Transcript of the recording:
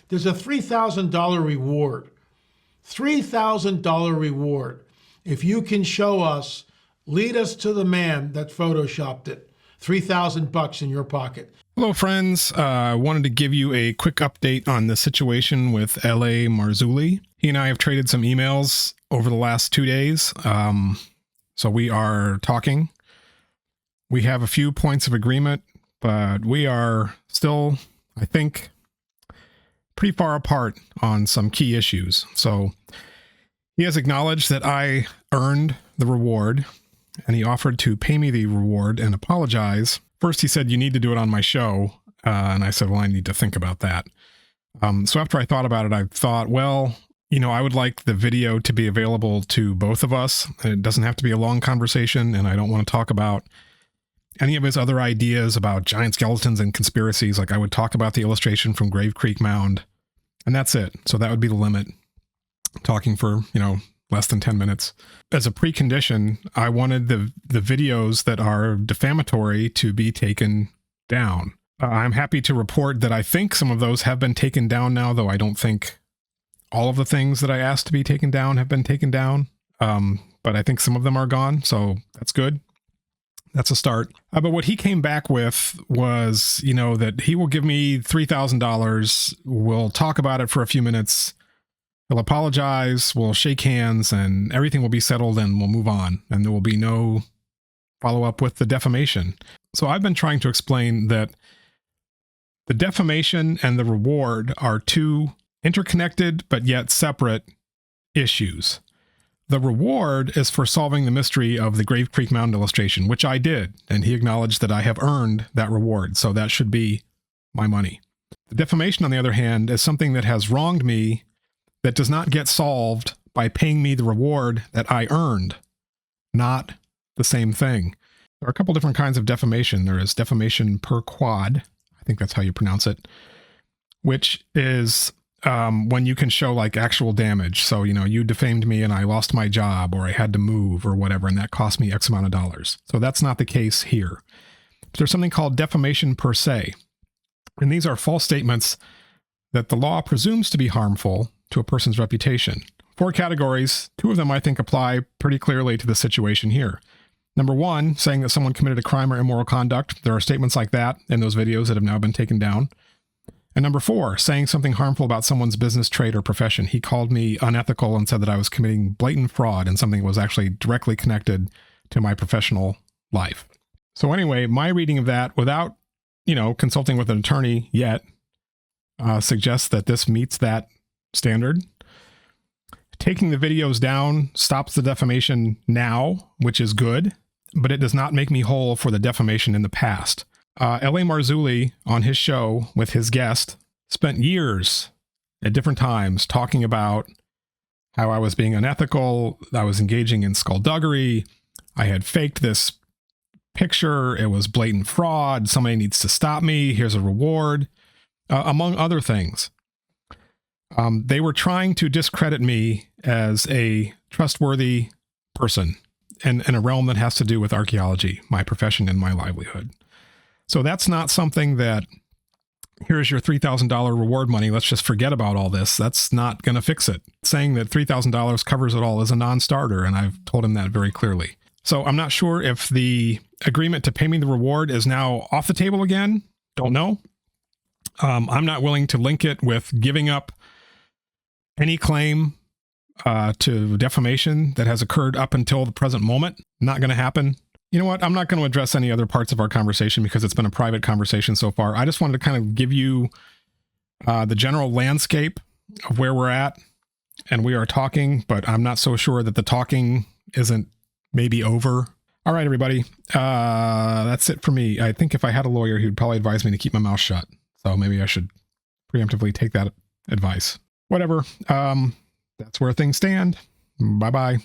There's a $3,000 reward. $3,000 reward. If you can show us, lead us to the man that photoshopped it. $3,000 in your pocket. Hello, friends. I wanted to give you a quick update on the situation with L.A. Marzulli. He and I have traded some emails over the last 2 days. So we are talking. We have a few points of agreement, but we are still, I think, pretty far apart on some key issues. So he has acknowledged that I earned the reward, and he offered to pay me the reward and apologize. First, he said, you need to do it on my show. And I said, well, I need to think about that. So after I thought about it, I thought, well, you know, I would like the video to be available to both of us. It doesn't have to be a long conversation, and I don't want to talk about any of his other ideas about giant skeletons and conspiracies. Like, I would talk about the illustration from Grave Creek Mound, and that's it. So that would be the limit. Talking for, you know, less than 10 minutes. As a precondition, I wanted the videos that are defamatory to be taken down. I'm happy to report that I think some of those have been taken down now, though I don't think all of the things that I asked to be taken down have been taken down. But I think some of them are gone, so that's good. That's a start. But what he came back with was, you know, that he will give me $3,000. We'll talk about it for a few minutes. He'll apologize, we'll shake hands, and everything will be settled, and we'll move on. And there will be no follow-up with the defamation. So I've been trying to explain that the defamation and the reward are two interconnected but yet separate issues. The reward is for solving the mystery of the Grave Creek Mound illustration, which I did, and he acknowledged that I have earned that reward, so that should be my money. The defamation, on the other hand, is something that has wronged me that does not get solved by paying me the reward that I earned. Not the same thing. There are a couple different kinds of defamation. There is defamation per quad, I think that's how you pronounce it, which is when you can show like actual damage. So, you know, you defamed me and I lost my job, or I had to move or whatever, and that cost me X amount of dollars. So that's not the case here. But there's something called defamation per se. And these are false statements that the law presumes to be harmful to a person's reputation. 4 categories. 2 of them I think apply pretty clearly to the situation here. Number 1, saying that someone committed a crime or immoral conduct. There are statements like that in those videos that have now been taken down. And number 4, saying something harmful about someone's business, trade, or profession. He called me unethical and said that I was committing blatant fraud and something that was actually directly connected to my professional life. So anyway, my reading of that, without, you know, consulting with an attorney yet, suggests that this meets that standard. Taking the videos down stops the defamation now, which is good, but it does not make me whole for the defamation in the past. L.A. Marzulli, on his show with his guest, spent years at different times talking about how I was being unethical, I was engaging in skullduggery, I had faked this picture, it was blatant fraud, somebody needs to stop me, here's a reward, among other things. They were trying to discredit me as a trustworthy person in a realm that has to do with archaeology, my profession and my livelihood. So that's not something that, here's your $3,000 reward money, let's just forget about all this. That's not going to fix it. Saying that $3,000 covers it all is a non-starter, and I've told him that very clearly. So I'm not sure if the agreement to pay me the reward is now off the table again. Don't know. I'm not willing to link it with giving up any claim to defamation that has occurred up until the present moment. Not going to happen. You know what? I'm not going to address any other parts of our conversation because it's been a private conversation so far. I just wanted to kind of give you the general landscape of where we're at, and we are talking, but I'm not so sure that the talking isn't maybe over. All right, everybody. That's it for me. I think if I had a lawyer, he would probably advise me to keep my mouth shut. So maybe I should preemptively take that advice. Whatever. That's where things stand. Bye-bye.